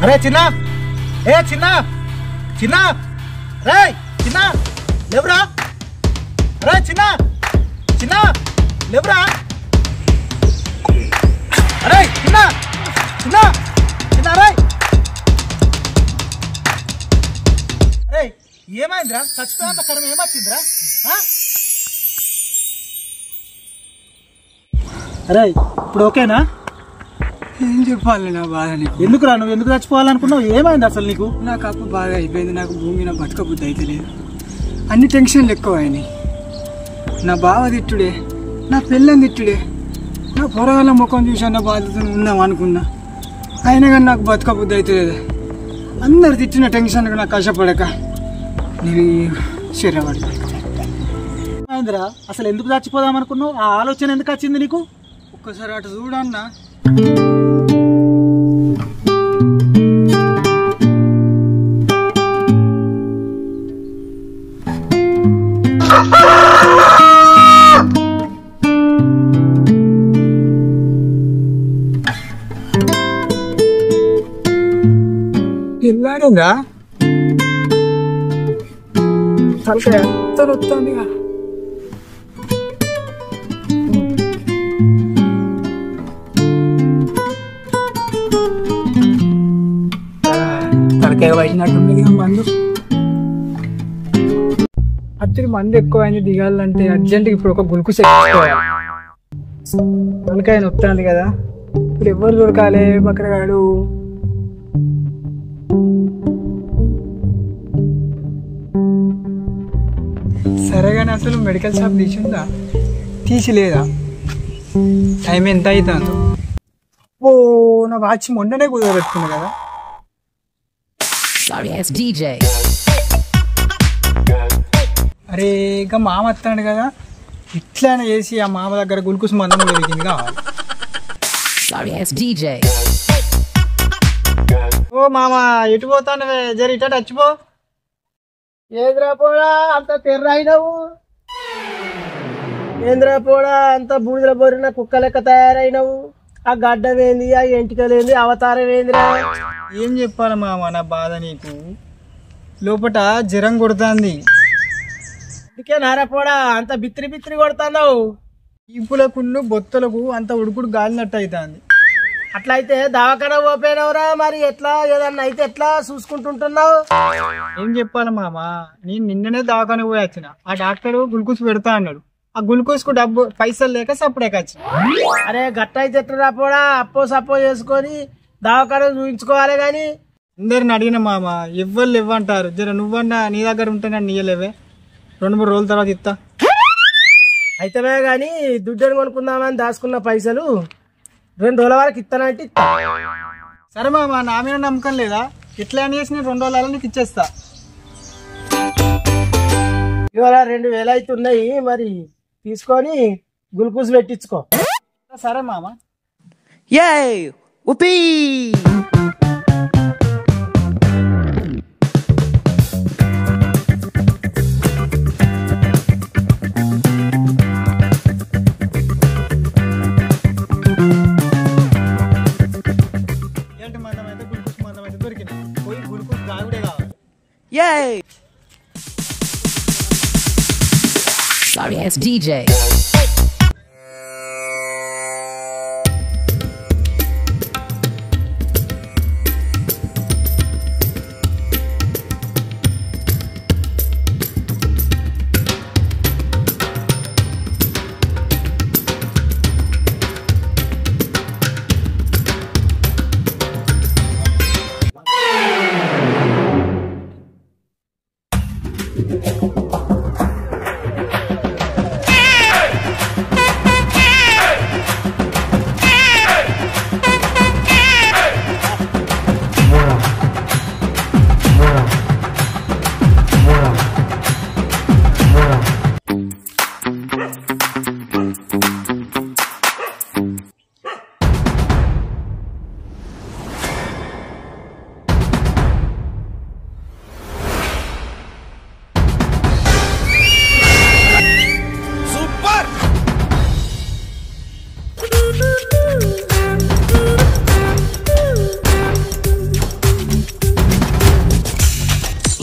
అరే చిన్న, ఏ చిన్న చిన్న, రే చిన్న లేవురా, అరే చిన్న చిన్న లేవురా, అరే చిన్న చిన్న చిన్న, రే అరే ఏమైందిరా? చచ్చిపోయేంత కర్మ ఏమొచ్చిందిరా? అరే ఇప్పుడు ఓకేనా? ఏం చెప్పాలి నా బాధని? ఎందుకురా నువ్వు ఎందుకు చచ్చిపోవాలనుకున్నావు? ఏమైంది అసలు నీకు? నాకు అప్పు బాగా అయిపోయింది. నాకు భూమి నా బతక బుద్ధి అయితే లేదు. అన్ని టెన్షన్లు ఎక్కువ అయినాయి. నా బావ తిట్టుడే, నా పిల్లని తిట్టుడే, నా పొరగాల ముఖం చూసి అన్న బాధ్యత ఉందాం అనుకున్నా. అయినా కానీ నాకు బతక బుద్ధి అయితే లేదు. అందరు తిట్టిన టెన్షన్కి నాకు కష్టపడక నేను శరీరపడి. ఏమైందిరా అసలు? ఎందుకు చచ్చిపోదాం అనుకున్నావు? ఆ ఆలోచన ఎందుకు వచ్చింది నీకు? ఒక్కసారి అటు చూడన్నా. ఇల్లాడిందా తలకాయ ఎంత వస్తుందిగా. తలకాయ పట్టినట్టుంది మందు. అత్తిరి మందు ఎక్కువ అయింది. దిగాలంటే అర్జెంట్గా ఇప్పుడు ఒక గుల్కు ఎక్కించుకోవాలి. తలకాయ నొత్తాంది కదా. ఇప్పుడు ఎవరు దొరకాలి? బకరగాడు సరేగానే అసలు మెడికల్ షాప్ తీసిందా? తీసిలేదా? టైం ఎంత అవుతుందో? ఓ నా వాచ్ మొన్ననే కుదరబెట్టుకున్నా కదా. అరే ఇంకా మామ వస్తాడు కదా, ఇట్లానే చేసి ఆ మామ దగ్గర గుల్కుస్ మందం కూడా దిగింది కావాలి. ఓ మామ ఎటు పోతానవే? జర ఇట టచ్చిపో. ఏంద్రా పోడా అంత తెర్రైనవు? ఏంద్రా పోడా అంత బూడిదల బోరిన కుక్క లెక్క తయారైనవు? ఆ గడ్డమేంది, ఆ ఎంటికలేంది, అవతారం ఏందిరా? ఏం చెప్పాలి మామ నా బాధ నీకు? లోపట జ్వరం కొడుతుంది. అందుకే నారపోడా అంత బిత్తిరి బిత్తిరి కొడుతున్నావు. ఈపులకున్ను బొత్తలకు అంత ఉడుకుడు గాలినట్టు అవుతుంది. అట్లయితే దవాఖాన పోపోయినవురా? మరి ఎట్లా ఏదన్నా అయితే ఎట్లా చూసుకుంటుంటున్నావు? ఏం చెప్పాలి మామ, నేను నిన్ననే దవాఖాన పోయి వచ్చిన. ఆ డాక్టర్ గ్లూకోజ్ పెడతా అన్నాడు. ఆ గ్లూకోజ్ కు డబ్బు పైసలు లేక సప్పుడేక వచ్చిన. అరే గట్ట అయితే ఎట్లా పోడా? అప్పో సప్పో చేసుకొని దవాఖాన చూపించుకోవాలి గాని. అందరిని అడిగిన మామ, ఎవ్వరు ఇవ్వంటారు. జర నువ్వన్నా నీ దగ్గర ఉంటే నన్ను ఇయ్యలేవే? 2-3 రోజుల తర్వాత ఇస్తా. అయితేనే గాని దుడ్డని కొనుక్కుందామని దాచుకున్న పైసలు 2 రోజుల వరకు ఇస్తానంటే ఇస్తా. సరే మామ, నా మీద నమ్మకం లేదా? ఎట్లా అని చేసి నేను 2 రోజులలో నీకు ఇచ్చేస్తా. ఇవాళ 2000 అవుతున్నాయి, మరి తీసుకొని గ్లూకోజ్ పెట్టించుకో. సరే మామ. Sorry ass DJ.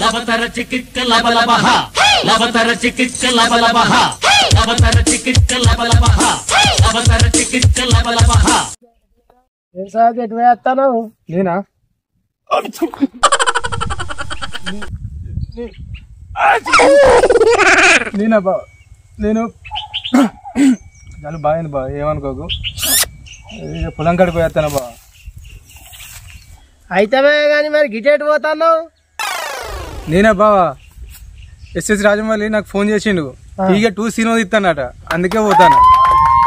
లబతర చికిక్క లబలబహ లబతర చికిక్క లబలబహ లబతర చికిక్క లబలబహ లబతర చికిక్క లబలబహ. ఏం సార్ ఎటు వేస్తాను? నేనా నేనా బా నేను చాలా బాగుంది బా, ఏమనుకోకు. పొలం కాడికి పోయేస్తాను బా. అయితే కానీ మరి గిటేట్ పోతాను? నేనే బావా, ఎస్ఎస్ రాజమౌళి నాకు ఫోన్ చేసిండు, ఇక 2 సినిమా ఇస్తానట, అందుకే పోతాను.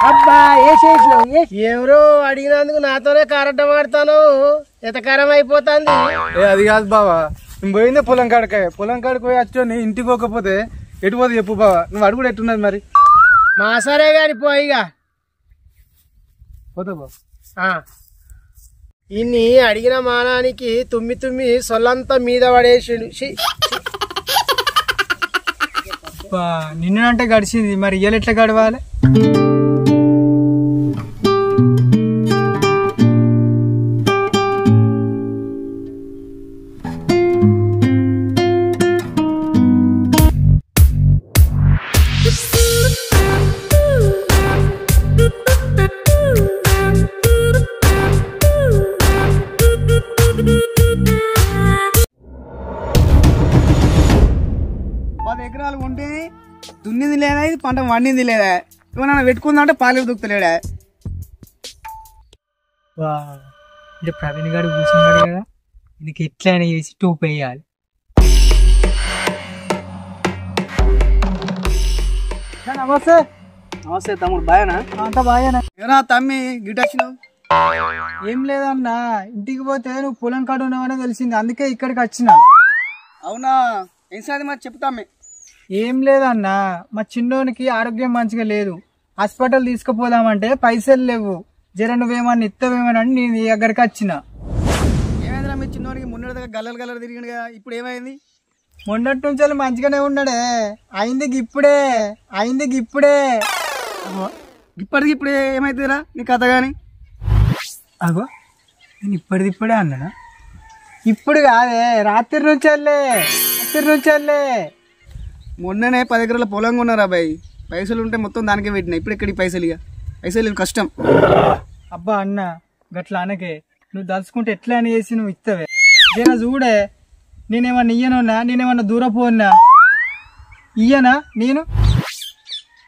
అబ్బా ఏ చేసినావు? ఎవరో అడిగినందుకు నాతోనే కారడ్డం ఆడతాను, ఎతకారం అయిపోతుంది. అది కాదు బావా, నేను పోయిందే పొలం కాడికి పోయి వచ్చి ఇంటికి పోకపోతే ఎటు పోతే చెప్పు బావా, నువ్వు అడుగుడు ఎట్టున్నది మరి? మా సరే గాని పోయిగా పోతా బావ. ఇన్ని అడిగిన మానానికి తుమ్మి సొల్లంతా మీద పడేసిండు. నిన్నంటే గడిచింది, మరి ఇయ్యాలి ఎట్లా గడవాలి? ఎకరాలు ఉంటే దున్నింది లేదా, ఇది పంట వండింది లేదా, ఏమన్నా పెట్టుకుందంటే పాలు దుక్కుతలేడా? అంటే ప్రవీణ్ గారు కూర్చున్నాడు కదా, ఇది ఎట్లయినా చేసి టూప్ వేయాలి. నమస్తే. నమస్తే తమ్ముడు, బాగానా? అంత బాగానా? ఏనా తమ్మి గిట్ వచ్చినావు? ఏం లేదన్నా, ఇంటికి పోతే నువ్వు పొలం కాడు ఉన్నావని తెలిసింది, అందుకే ఇక్కడికి వచ్చిన. అవునా, ఏం సాది మరి చెప్తామే. ఏం లేదన్నా, మా చిన్నోనికి ఆరోగ్యం మంచిగా లేదు, హాస్పిటల్ తీసుకుపోదామంటే పైసలు లేవు, జర నువ్వేమన్నా ఇత్తవేమని నేను నీ దగ్గరికి వచ్చిన. ఏమైందిరా మీ చిన్నోనికి? మొన్నటి దగ్గర గల్లలు తిరిగిండుగా, ఇప్పుడు ఏమైంది? మొన్నటి నుంచి మంచిగానే ఉన్నాడే, అయింది ఇప్పుడే ఇప్పటికిప్పుడే ఏమైతుందిరా నీ కథ గాని? అగో నేను ఇప్పటిదిప్పుడే అన్నానా? ఇప్పుడు కాదే, రాత్రి నుంచి వెళ్ళే. మొన్ననే 10 ఎకరాల పొలం కొన్నారా బాయ్, పైసలు ఉంటే మొత్తం దానికే పెట్టినా, ఇప్పుడు ఎక్కడికి పైసలు? ఇక పైసలు కష్టం. అబ్బా అన్న గట్లా అనకే, నువ్వు దలుచుకుంటే ఎట్లా అని చేసి నువ్వు ఇస్తావే. జర చూడే, నేనేమన్నా ఇయ్యనున్నా, నేనేమన్నా దూరపోన్నా ఇయ్యనా నేను?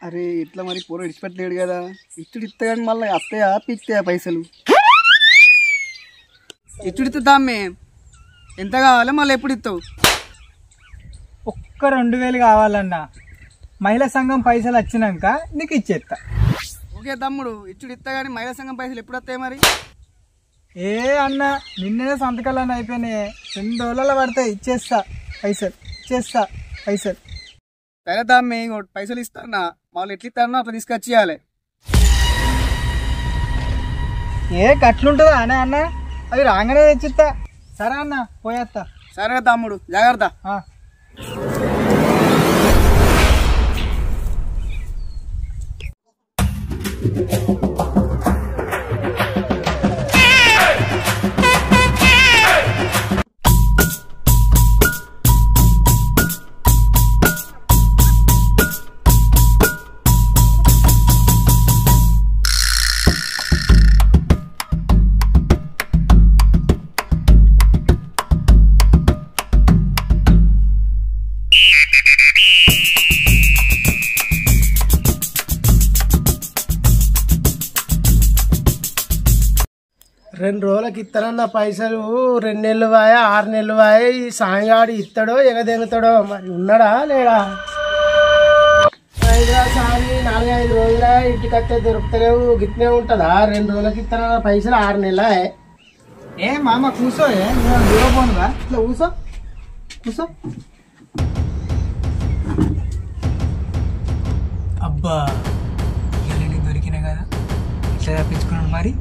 అరే ఇట్లా మరి పూర్వం ఇడిచిపెట్టలేడు కదా, ఇచ్చుడు ఇస్తా కానీ మళ్ళీ అత్తయా పిత్తయా పైసలు? ఇచ్చుడు ఇస్తామే, ఎంత కావాలో మళ్ళీ ఎప్పుడు ఇస్తావు? ఒక్క 2000 కావాలన్నా, మహిళా సంఘం పైసలు వచ్చినాక నీకు ఇచ్చేస్తా. ఓకే తమ్ముడు, ఇచ్చుడు ఇస్తా కానీ మహిళా సంఘం పైసలు ఎప్పుడు వస్తాయి మరి? ఏ అన్న, నిన్నే సంతకాలని అయిపోయినాయి, 2 రోజులలో పడతాయి, ఇచ్చేస్తా పైసలు. సరే తమ్మి, పైసలు ఇస్తానా, వాళ్ళు ఎట్లా ఇస్తారన్నా అట్లా తీసుకొచ్చి ఇవ్వాలి. ఏ గట్లుంటుందా అన్న? అది రాగానే తెచ్చిస్తా. సరే అన్న, పోయేస్తా. సరే తమ్ముడు, జాగ్రత్త. రెండు రోజులకి ఇస్తానన్న పైసలు 2 నెలలు వాయా 6 నెలలు వాయా, ఈ సాయంగాడు ఇస్తాడో ఎగదెంగుతాడో మరి, ఉన్నాడా లేడా? సాగి 4-5 రోజులే, ఇంటికి వస్తే దొరుకుతలేవు, గిట్నే ఉంటుందా? 2 రోజులకి ఇస్తానన్న పైసలు 6 నెలలే. ఏ మామ కూర్చో, దూరపోనుగా, ఇట్లా కూర్చో. అబ్బా దొరికిన కదా, ఇట్లా తప్పించుకున్నాను మరి.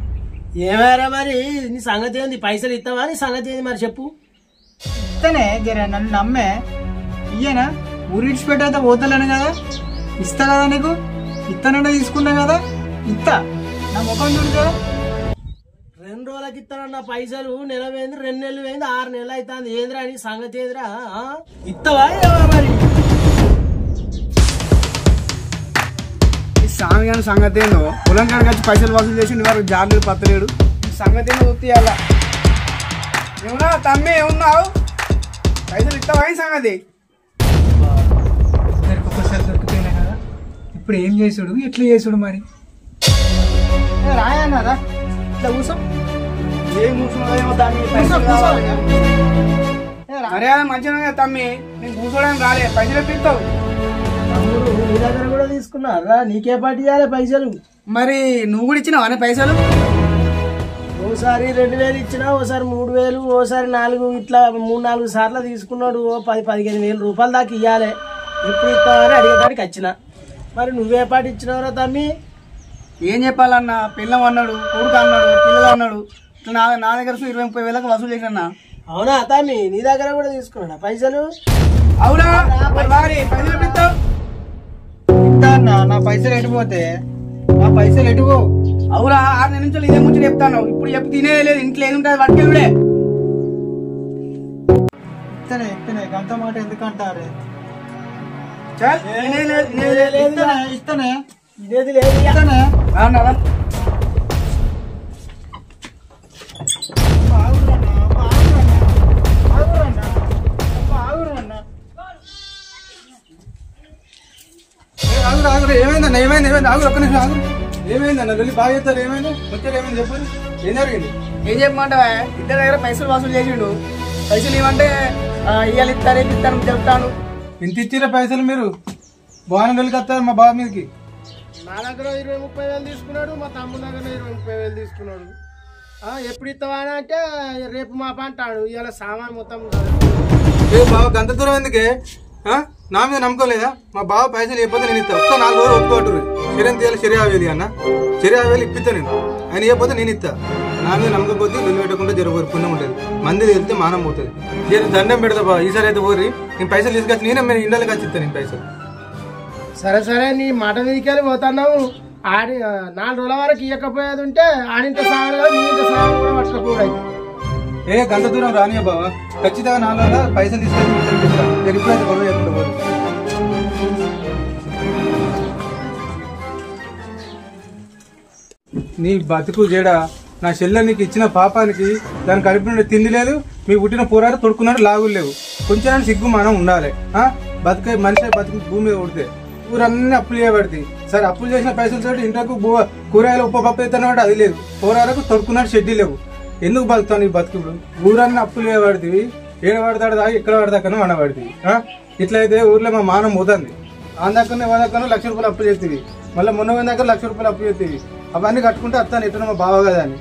ఏమారా మరి నీ సంగతి ఏంది? పైసలు ఇస్తావా? నీ సంగతి ఏంది మరి చెప్పు. ఇస్తనే జర నన్ను నమ్మే, ఇయ్యనా? ఊరిడిచిపెట్టయితే పోతలేను కదా, ఇస్తా కదా నీకు, ఇస్తానంటే తీసుకున్నా కదా, ఇస్తా. నా ముఖం చూడు కదా. 2 రోజుల నెలలకి ఇస్తానన్న పైసలు నెల వేంది 2 నెలలు వేంది 6 నెలలు అవుతుంది ఏంద్రా అని సంగతి ఏంద్రా ఇత్తవా మరి ఈ స్వామి గారి సంగతి ఏందో పొలం కాడికి వచ్చి పైసలు వసూలు చేసి వారు జాగ్రత్త పత్తలేడు సంగతి ఏందో గుర్తియాల ఏమన్నా తమ్మి ఏమున్నావు పైసలు ఇస్తావా ఈ సంగతి ఒక్కొక్కసారి దొరికిపోయినా కదా ఇప్పుడు ఏం చేసుడు ఎట్లా చేసుడు మరి రాయన్నారా ఇట్లా కూర్చో ఏం కూర్చున్నావేమో దాన్ని మర్యాద మంచిగా తమ్మి నేను కూర్చోడానికి రాలే పైసలు ఎప్పిస్తావు తమ్ముడు నీ దగ్గర కూడా తీసుకున్నారా నీకే పాటి ఇవ్వాలి పైసలు మరి నువ్వు కూడా ఇచ్చినావా అనే పైసలు ఓసారి 2000 ఇచ్చినా ఓసారి 3000 ఓసారి 4 ఇట్లా 3-4 సార్లు తీసుకున్నాడు 10-15 వేల రూపాయలు దాకా ఇవ్వాలి ఎప్పుడు ఇస్తామని అడిగేదానికి వచ్చిన మరి నువ్వే పాటి ఇచ్చినావురా తమ్మి ఏం చెప్పాలన్నా పిల్లం అన్నాడు కొడుకు అన్నాడు పిల్లలు అన్నాడు ఇట్లా నా దగ్గర 20-30 వేలకు వసూలు చేసిన అవునా తమ్మి నీ దగ్గర కూడా తీసుకున్నా పైసలు అవునా పైసలు ఎప్పిస్తావు ఇస్తా అన్న నా పైసలు ఎటుపోతే నా పైసలు ఎటువో అవురా 6 నెలల నుంచి ఇదే ముచ్చట చెప్తాను ఇప్పుడు చెప్పి తినేది లేదు ఇంట్లో ఏది ఉంటుంది పట్టుకెళ్ళుడే ఇస్తనే గంట మాట ఎందుకంటారు ఇస్తానే ఇదేది లేదు ఇస్తానే ఏమైందన్న ఏమైంది ఆగురు ఒక్క నిమిషం ఆగురు ఏమైందన్న వెళ్ళి బాగా చెప్తారు ఏమైంది వచ్చారు ఏమైంది చెప్పు ఏం జరిగింది ఏం చెప్పమంటావా ఇద్దరి దగ్గర పైసలు వసూలు చేసిండు పైసలు ఇవ్వంటే ఇవాళ ఇస్తారు ఏం ఇస్తాను చెప్తాను ఎంత ఇచ్చిరా పైసలు మీరు బాగానే నెలకి వస్తారు మా బాబు మీదకి నా దగ్గర 20-30 వేలు తీసుకున్నాడు మా తమ్ముడు దగ్గర 20-30 వేలు తీసుకున్నాడు ఎప్పుడు ఇస్తావా అంటే రేపు మాప అంటాడు ఇవాళ సామాన్ మొత్తం ఏ బాబు గంత దూరం ఎందుకే నా మీద నమ్మకం లేదా మా బావ పైసలు ఇవ్వకపోతే నేను ఇస్తా ఒక్క 4 రోజులు ఒప్పుకోవట్రు శరీరం తీయాలి శరీరావేది అన్న శరీరావేలు ఇప్పిస్తా నేను ఆయన ఇవ్వకపోతే నేను ఇస్తా నా మీద నమ్మకం పోతే నిల్లు పెట్టకుండా జరగరు పుణ్యం ఉంటుంది మంది వెళ్తే మానం పోతుంది నేను దండం పెడతా బాబు ఈసారి అయితే పోరి నేను పైసలు తీసుకొచ్చి నేనే ఇండలకి వచ్చి ఇస్తాను నేను పైసలు సరే నీ మాట మీదకెళ్ళి పోతున్నావు 4 రోజుల వరకు ఇవ్వకపోయేది ఉంటే ఆడింత సాగు నీంత సాగు కూడా పట్టకూడదు ఏ గంట దూరం రానియా బావా ఖచ్చితంగా 4 రోజుల పైసలు తీసుకొని ఇప్పుడైతే గొడవ చేయకుండా పోదు నీ బతుకు జడ నా చెల్లె నీకు ఇచ్చిన పాపానికి దాని కడుపు నుండి తిండి లేదు మీ పుట్టిన పోరాడు తొడుకున్నాడు లాగులు లేవు కొంచెం సిగ్గు మనం ఉండాలి బతుకే మనిషి బతుకు భూమి మీద కొడితే ఊరన్నీ అప్పులు చేయబడితే సరే అప్పులు చేసిన పైసలతో ఇంటకు కూరగాయలు ఉప్పు పప్పు ఎత్తానంటే అది లేదు పోరాడకు తొడుకున్నాడు షెడ్డీ లేవు ఎందుకు బతుకుతావు నీ బతుకుడు ఊరన్నీ అప్పులు చేయబడితే ఏడ పడతాడు దాకా ఎక్కడ పడదాకనో అనబడితే ఇట్లా అయితే ఊర్లో మా మానం పోతుంది ఆందాకనే వాదాకనో 1 లక్ష రూపాయలు అప్పు చేస్తుంది మళ్ళీ మొన్న దగ్గర 1 లక్ష రూపాయలు అప్పు చేస్తుంది అవన్నీ కట్టుకుంటే వస్తాను ఎట్లా మా బావ కదా అని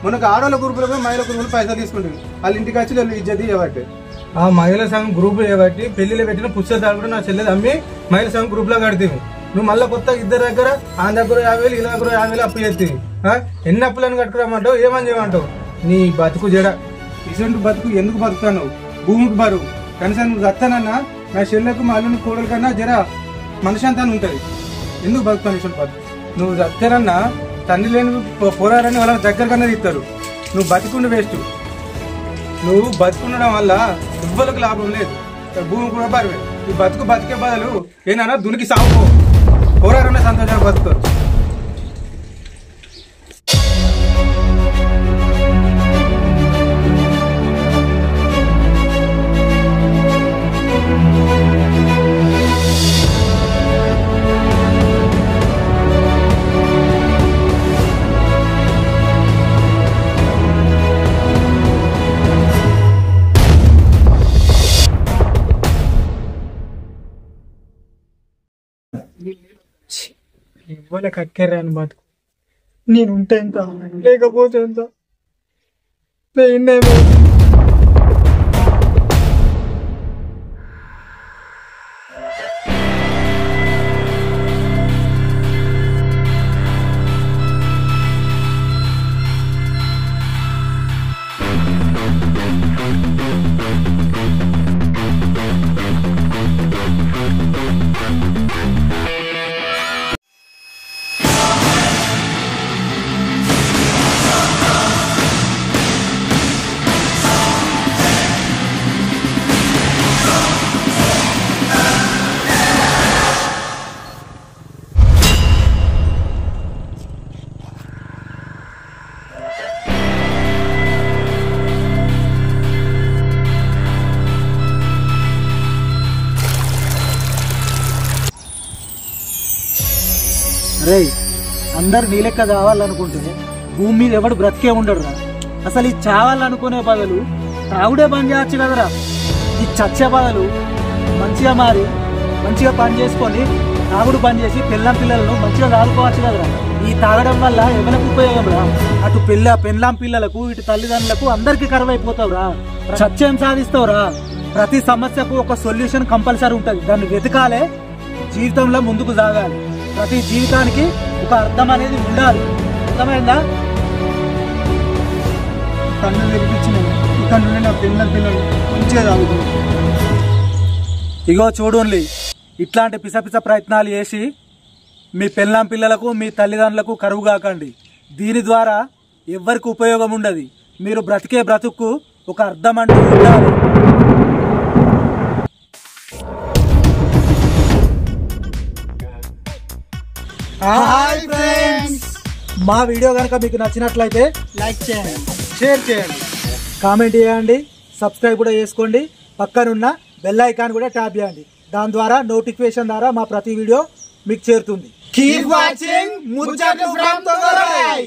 మనకు ఆడవాళ్ళ గ్రూపులో పోయి మహిళల గ్రూపులు పైసలు తీసుకుంటుంది వాళ్ళ ఇంటికి వచ్చి వాళ్ళు ఇజ్జతి చేయబట్టి ఆ మహిళా సంఘం గ్రూపులు చేయబట్టి పెళ్లిలో పెట్టిన పుస్తకాలు కూడా నా చెల్లెది అమ్మి మహిళా సంఘం గ్రూప్ లో కడితేవి నువ్వు మళ్ళీ కొత్త ఇద్దరు దగ్గర ఆ దగ్గర 50,000 ఇలా దగ్గర 50,000 అప్పు చేస్తుంది ఎన్ని అప్పులను కట్టుకురామంటావు ఏమని చేయమంటావు నీ బతుకు జడ ఇటువంటి బతుకు ఎందుకు బతుకుతాను భూమికి బరువు కనీసం నువ్వు చస్తానన్నా నా చెల్లెకు మా అల్లుని కోడల కన్నా జర మనశాంతాన్ని ఉంటది ఎందుకు బతుకుతాను ఇటువంటి బతుకు నువ్వు చస్తానన్నా తండ్రి లేని పోరాడని వాళ్ళ దగ్గర కన్నా ఇస్తారు నువ్వు బతుకుండి వేస్ట్ నువ్వు బతుకుండడం వల్ల ఎవ్వరికి లాభం లేదు భూమి కూడా బరువే ఈ బతుకు బతికే బదులు ఏనా దునికి సాగు పోరాడనే సంతోషంగా బతుకుతారు ఇవ్వలే కక్కెరాను బతుకు నేను ఉంటే ఎంత లేకపోతే ఎంత నేనేమో రే అందరు నీ లెక్క కావాలనుకుంటే భూమి మీద ఎవడు బ్రతికే ఉండడు రా. అసలు ఇది చావాలనుకునే బదులు తాగుడే బంద్ చేయొచ్చు కదరా. ఈ చచ్చే బదులు మంచిగా మారి మంచిగా పని చేసుకొని తాగుడు బంద్ చేసి పిల్లలను మంచిగా దాడుకోవచ్చు కదరా. ఈ తాగడం వల్ల ఎవరికి ఉపయోగం రా. అటు పెళ్ళాం పిల్లలకు ఇటు తల్లిదండ్రులకు అందరికి కరువైపోతావురా. చచ్చేం సాధిస్తావురా. ప్రతి సమస్యకు ఒక సొల్యూషన్ కంపల్సరీ ఉంటుంది, దాన్ని వెతకాలే. జీవితంలో ముందుకు సాగాలి. ప్రతి జీవితానికి ఒక అర్థం అనేది ఉండాలి. అర్థమైందా? కన్ను తెరిపించినాయి. ఇక్కడ నుండి నా పిల్లలు మంచిగా తాగుతుంది. ఇగో చూడండి, ఇట్లాంటి పిసపిస ప్రయత్నాలు చేసి మీ పెళ్ళాం పిల్లలకు మీ తల్లిదండ్రులకు కరువు కాకండి. దీని ద్వారా ఎవ్వరికి ఉపయోగం ఉండదు. మీరు బ్రతికే బ్రతుకు ఒక అర్థం అంటూ ఉండాలి. హాయ్ ఫ్రెండ్స్, మా వీడియో కనుక మీకు నచ్చినట్లయితే లైక్ చేయండి, షేర్ చేయండి, కామెంట్ చేయండి, సబ్స్క్రైబ్ కూడా చేసుకోండి. పక్కనున్న బెల్ ఐకాన్ కూడా ట్యాప్ చేయండి. దాని ద్వారా నోటిఫికేషన్ ద్వారా మా ప్రతి వీడియో మీకు చేరుతుంది. కీప్ వాచింగ్ ముచ్చట్లు ఫ్రమ్ తొర్రై.